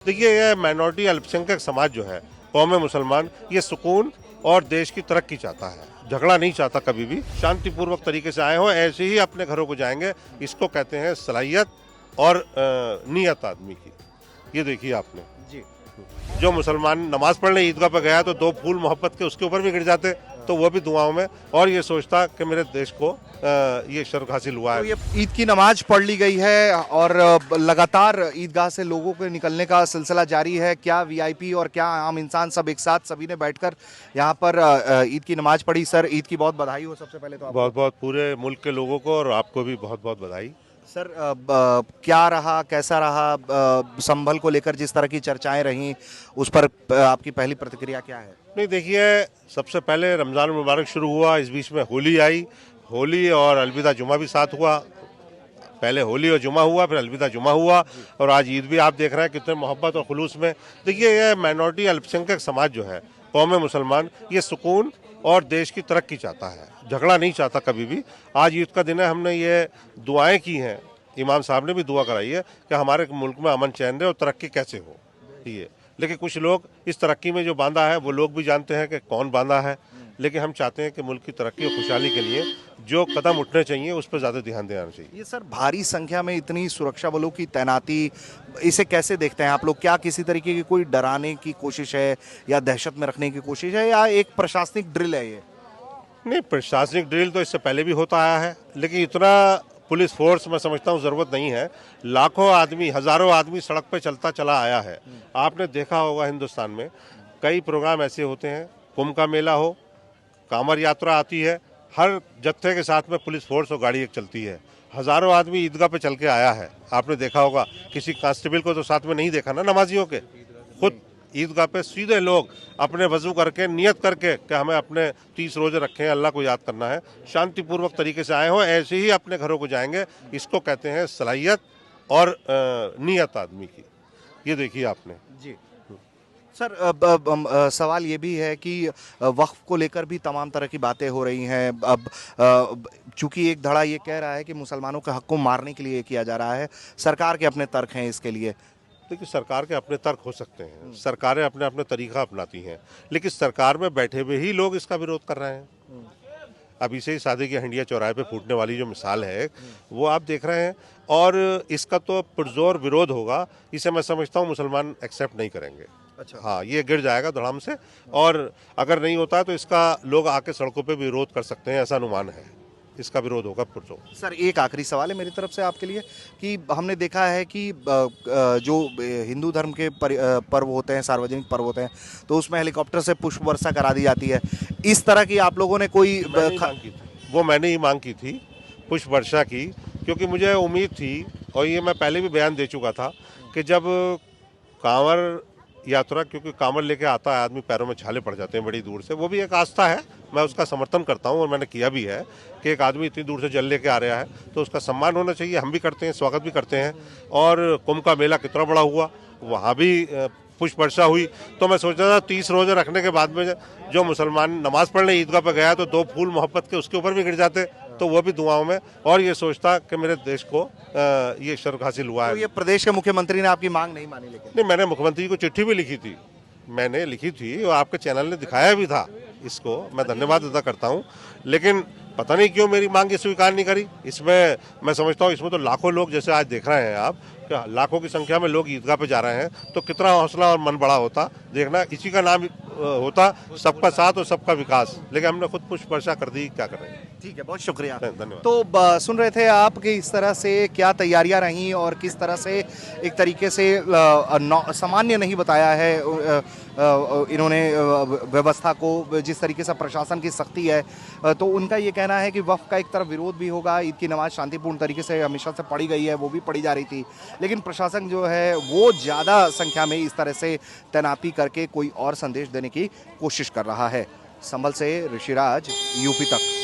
देखिए, यह माइनॉरिटी अल्पसंख्यक समाज जो है, कौम मुसलमान, ये सुकून और देश की तरक्की चाहता है, झगड़ा नहीं चाहता। कभी भी शांतिपूर्वक तरीके से आए हो, ऐसे ही अपने घरों को जाएंगे। इसको कहते हैं सलाहियत और नीयत आदमी की। ये देखिए आपने जी। जो मुसलमान नमाज पढ़ने ईदगाह पर गया तो दो फूल मोहब्बत के उसके ऊपर भी गिर जाते, तो वो भी दुआओं में, और ये सोचता कि मेरे देश को ये शर्फ हासिल हुआ तो है। ये ईद की नमाज पढ़ ली गई है और लगातार ईदगाह से लोगों के निकलने का सिलसिला जारी है। क्या वीआईपी और क्या आम इंसान सब एक साथ सभी ने बैठकर यहाँ पर ईद की नमाज पढ़ी। सर, ईद की बहुत बधाई हो सबसे पहले तो आपको। बहुत बहुत पूरे मुल्क के लोगों को और आपको भी बहुत बहुत बधाई। सर, क्या रहा, कैसा रहा, संभल को लेकर जिस तरह की चर्चाएं रहीं उस पर आपकी पहली प्रतिक्रिया क्या है? नहीं, देखिए, सबसे पहले रमज़ान मुबारक शुरू हुआ, इस बीच में होली आई। होली और अलविदा जुमा भी साथ हुआ। पहले होली और जुमा हुआ, फिर अलविदा जुमा हुआ, और आज ईद भी आप देख रहे हैं कितने मोहब्बत और खुलूस में। देखिए, यह माइनॉरिटी अल्पसंख्यक समाज जो है, कौम मुसलमान, ये सुकून और देश की तरक्की चाहता है, झगड़ा नहीं चाहता कभी भी। आज ईद का दिन है, हमने ये दुआएं की हैं, इमाम साहब ने भी दुआ कराई है कि हमारे मुल्क में अमन चैन रहे और तरक्की कैसे हो। ये लेकिन कुछ लोग इस तरक्की में जो बांधा है, वो लोग भी जानते हैं कि कौन बांधा है, लेकिन हम चाहते हैं कि मुल्क की तरक्की और खुशहाली के लिए जो कदम उठने चाहिए उस पर ज़्यादा ध्यान देना चाहिए। ये सर, भारी संख्या में इतनी सुरक्षा बलों की तैनाती, इसे कैसे देखते हैं आप लोग? क्या किसी तरीके की कोई डराने की कोशिश है या दहशत में रखने की कोशिश है, या एक प्रशासनिक ड्रिल है ये? नहीं, प्रशासनिक ड्रिल तो इससे पहले भी होता आया है, लेकिन इतना पुलिस फोर्स मैं समझता हूँ ज़रूरत नहीं है। लाखों आदमी, हज़ारों आदमी सड़क पे चलता चला आया है। आपने देखा होगा हिंदुस्तान में कई प्रोग्राम ऐसे होते हैं, कुंभ का मेला हो, कांवड़ यात्रा आती है, हर जत्थे के साथ में पुलिस फोर्स और गाड़ी एक चलती है। हज़ारों आदमी ईदगाह पे चल के आया है, आपने देखा होगा। किसी कांस्टेबल को तो साथ में नहीं देखा ना, नमाजियों के। खुद ईदगाह पे सीधे लोग अपने वजू करके, नियत करके कि हमें अपने 30 रोजे रखे हैं, अल्लाह को याद करना है, शांतिपूर्वक तरीके से आए हो, ऐसे ही अपने घरों को जाएंगे। इसको कहते हैं सलाहियत और नीयत आदमी की। ये देखिए आपने। जी। सर, सवाल ये भी है कि वक्फ को लेकर भी तमाम तरह की बातें हो रही हैं। अब चूंकि एक धड़ा ये कह रहा है कि मुसलमानों के हक को मारने के लिए किया जा रहा है, सरकार के अपने तर्क हैं इसके लिए। देखिए, सरकार के अपने तर्क हो सकते हैं, सरकारें अपने अपने तरीका अपनाती हैं, लेकिन सरकार में बैठे हुए ही लोग इसका विरोध कर रहे हैं। अभी से ही शादी की हंडिया चौराहे पे फूटने वाली जो मिसाल है, वो आप देख रहे हैं, और इसका तो पुरजोर विरोध होगा। इसे मैं समझता हूँ मुसलमान एक्सेप्ट नहीं करेंगे। अच्छा। हाँ, ये गिर जाएगा धड़ाम से, और अगर नहीं होता है तो इसका लोग आके सड़कों पे विरोध कर सकते हैं, ऐसा अनुमान है। इसका विरोध होगा पुरजोर। सर, एक आखिरी सवाल है मेरी तरफ से आपके लिए कि हमने देखा है कि जो हिंदू धर्म के पर्व होते हैं, सार्वजनिक पर्व होते हैं, तो उसमें हेलीकॉप्टर से पुष्प वर्षा करा दी जाती है। इस तरह की आप लोगों ने कोई मैंने ही मांग की थी पुष्प वर्षा की, क्योंकि मुझे उम्मीद थी, और ये मैं पहले भी बयान दे चुका था, कि जब कांवड़ यात्रा, क्योंकि कांवड़ लेके आता है आदमी, पैरों में छाले पड़ जाते हैं बड़ी दूर से, वो भी एक आस्था है, मैं उसका समर्थन करता हूँ, और मैंने किया भी है कि एक आदमी इतनी दूर से जल लेके आ रहा है तो उसका सम्मान होना चाहिए। हम भी करते हैं, स्वागत भी करते हैं। और कुंभ का मेला कितना बड़ा हुआ, वहाँ भी पुष्प वर्षा हुई। तो मैं सोच रहा था 30 रोजे रखने के बाद में जो मुसलमान नमाज पढ़ने ईदगाह पर गया तो दो फूल मोहब्बत के उसके ऊपर भी गिर जाते, तो वो भी दुआओं में, और ये सोचता कि मेरे देश को ये शर्फ हासिल हुआ है। तो ये प्रदेश के मुख्यमंत्री ने आपकी मांग नहीं मानी? लेकिन नहीं, मैंने मुख्यमंत्री को चिट्ठी भी लिखी थी, मैंने लिखी थी, और आपके चैनल ने दिखाया भी था। इसको मैं धन्यवाद अदा करता हूँ, लेकिन पता नहीं क्यों मेरी मांग स्वीकार नहीं करी। इसमें मैं समझता हूँ, इसमें तो लाखों लोग, जैसे आज देख रहे हैं आप, लाखों की संख्या में लोग ईदगाह पे जा रहे हैं, तो कितना हौसला और मन बड़ा होता देखना। इसी का नाम होता सबका साथ और सबका विकास, लेकिन हमने खुद पुष्प वर्षा कर दी, क्या करें। ठीक है, बहुत शुक्रिया, धन्यवाद। तो सुन रहे थे आप कि इस तरह से क्या तैयारियां रहीं और किस तरह से एक तरीके से सामान्य नहीं बताया है इन्होंने व्यवस्था को, जिस तरीके से प्रशासन की सख्ती है। तो उनका ये कहना है कि वक्फ का एक तरफ विरोध भी होगा। ईद की नमाज शांतिपूर्ण तरीके से हमेशा से पढ़ी गई है, वो भी पढ़ी जा रही थी, लेकिन प्रशासन जो है वो ज़्यादा संख्या में इस तरह से तैनाती करके कोई और संदेश देने की कोशिश कर रहा है। संभल से ऋषिराज, यूपी तक।